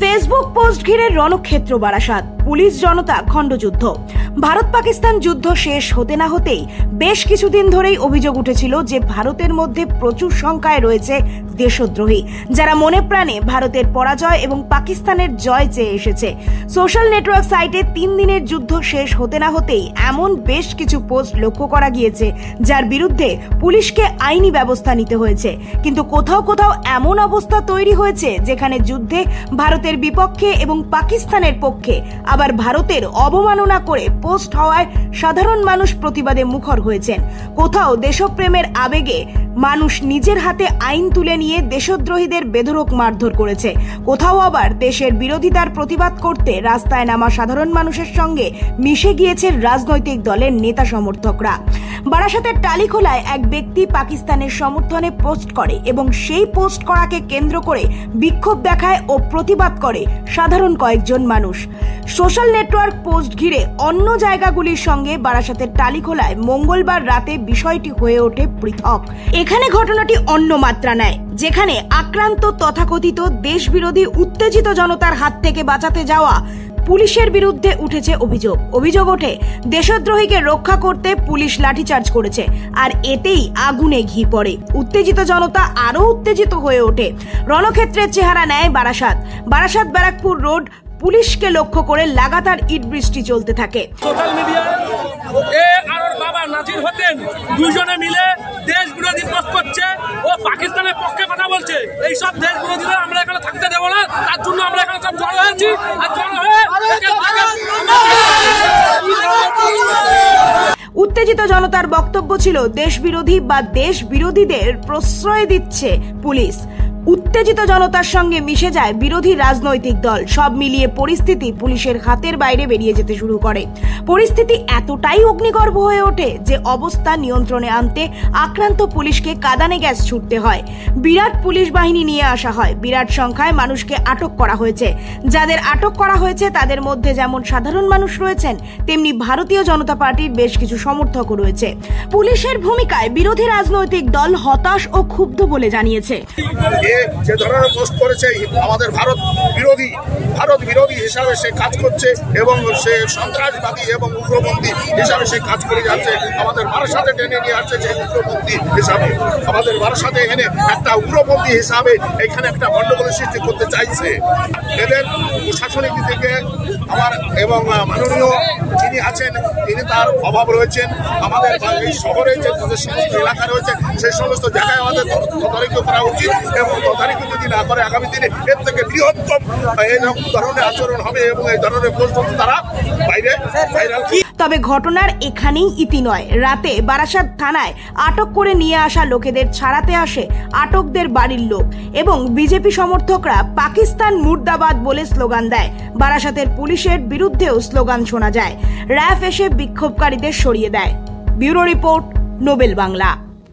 Facebook post ঘিরে রণক্ষেত্র Barasat, police জনতা খণ্ডযুদ্ধ। ভারত পাকিস্তান যুদ্ধ শেষ হতে না হতেই বেশ কিছুদিন ধরেই অভিযোগ উঠেছিল যে ভারতের মধ্যে প্রচুর সংখ্যায় রয়েছে দেশদ্রোহী, যারা মনে প্রাণে ভারতের পরাজয় এবং পাকিস্তানের জয় চেয়ে এসেছে। সোশ্যাল নেটওয়ার্ক সাইটে 3 দিনের যুদ্ধ শেষ হতে না হতেই এমন বেশ কিছু পোস্ট লক্ষ্য করা গিয়েছে যার বিরুদ্ধে পুলিশকে আইনি ব্যবস্থা নিতে হয়েছে। কিন্তু কোথাও কোথাও এমন অবস্থা তৈরি হয়েছে যেখানে যুদ্ধে ভারতের বিপক্ষে এবং পাকিস্তানের পক্ষে আবার ভারতের অবমাননা করে পোস্ট হওয়ায় সাধারণ মানুষ প্রতিবাদে মুখর হয়েছেন। কোথাও দেশপ্রেমের আবেগে মানুষ নিজের হাতে আইন তুলে নিয়ে দেশদ্রোহীদের বেধড়ক মারধর করেছে। কোথাও আবার দেশের বিরোধিতার প্রতিবাদ করতে রাস্তায় নামা সাধারণ মানুষের সঙ্গে মিশে গিয়েছে রাজনৈতিক দলের নেতা সমর্থকরা। বারাসাতের টালিখোলায় এক ব্যক্তি পাকিস্তানের সমর্থনে পোস্ট করে এবং সেই পোস্ট করাকে কেন্দ্র করে বিক্ষোভ দেখায় ও প্রতিবাদ করে সাধারণ কয়েকজন মানুষ। সোশ্যাল নেটওয়ার্ক পোস্ট ঘিরে অন্য জায়গাগুলির সঙ্গে বারাসাতের টালিখোলায় মঙ্গলবার রাতে বিষয়টি হয়ে ওঠে পৃথক। এখানে ঘটনাটি অন্য মাত্রা নেয়, যেখানে আক্রান্ত তথাকথিত দেশবিরোধী উত্তেজিত জনতার হাত থেকে বাঁচাতে যাওয়া পুলিশের বিরুদ্ধে উঠেছে অভিযোগ ওঠে দেশদ্রোহীকে রক্ষা করতে পুলিশ লাঠিচার্জ করেছে, আর এতেই আগুনে ঘি পড়ে। উত্তেজিত জনতা আরো উত্তেজিত হয়ে ওঠে। রণক্ষেত্রের চেহারা নেয় বারাসাত ব্যারাকপুর রোড। পুলিশকে লক্ষ্য করে লাগাতার ইট বৃষ্টি চলতে থাকে। সোশ্যাল মিডিয়ায় আর বাবা নাজির হোসেন দুজনে মিলে দেশ বিরোধী পোস্ট করছে ও পাকিস্তানের পক্ষে কথা বলছে। এইসব দেশ বিরোধীরা আমরা এখানে থাকতে দেবো না, তার জন্য আমরা এখানে সব জড়ো হয়েছি। আর জড়ো হয়ে উত্তেজিত জনতার বক্তব্য ছিল দেশ বিরোধী বা দেশ বিরোধীদের প্রশ্রয় দিচ্ছে পুলিশ। উত্তেজিত জনতার সঙ্গে মিশে যায় বিরোধী রাজনৈতিক দল। সব মিলিয়ে পরিস্থিতি পুলিশের হাতের বাইরে বেরিয়ে যেতে শুরু করে। পরিস্থিতি এতটাই অগ্নিগর্ভ হয়ে ওঠে যে অবস্থা নিয়ন্ত্রণে আনতে আক্রান্ত পুলিশকে কাঁদানে গ্যাস ছুটতে হয়। বিরাট পুলিশ বাহিনী নিয়ে আসা হয়। বিরাট সংখ্যায় মানুষকে আটক করা হয়েছে। যাদের আটক করা হয়েছে তাদের মধ্যে যেমন সাধারণ মানুষ রয়েছেন, তেমনি ভারতীয় জনতা পার্টির বেশ কিছু সমর্থকও রয়েছে। পুলিশের ভূমিকায় বিরোধী রাজনৈতিক দল হতাশ ও ক্ষুব্ধ বলে জানিয়েছে। যে ধরনের পোস্ট করেছে আমাদের ভারত বিরোধী হিসাবে সে কাজ করছে এবং সে সন্ত্রাসবাদী এবং উগ্রপন্থী হিসাবে সে কাজ করে যাচ্ছে। আমাদের বারাসাতে টেনে নিয়ে আসছে যে উগ্রপন্থী হিসাবে, আমাদের বারাসাতে এনে একটা উগ্রপন্থী হিসাবে এখানে একটা গন্ডগোলের সৃষ্টি করতে চাইছে। এদের প্রশাসনিক দিক থেকে আমার এবং মাননীয় যিনি আছেন তিনি তার অভাব রয়েছেন। আমাদের এই শহরে যে সমস্ত এলাকা রয়েছে সেই সমস্ত জায়গায় আমাদের তদারকি করা উচিত এবং তদারকি যদি না করে আগামী দিনে এর থেকে বৃহত্তম এই ধরনের আচরণ হবে এবং এই ধরনের পোস্ট তারা বাইরে ভাইরাল। তবে ঘটনার এখানেই ইতি নয়। রাতে বারাসাত থানায় আটক করে নিয়ে আসা লোকেদের ছাড়াতে আসে আটকদের বাড়ির লোক এবং বিজেপি সমর্থকরা পাকিস্তান মুর্দাবাদ বলে স্লোগান দেয়। বারাসাতের পুলিশের বিরুদ্ধেও স্লোগান শোনা যায়। র্যাফ এসে বিক্ষোভকারীদের সরিয়ে দেয়। Bureau report, Nobel Bangla.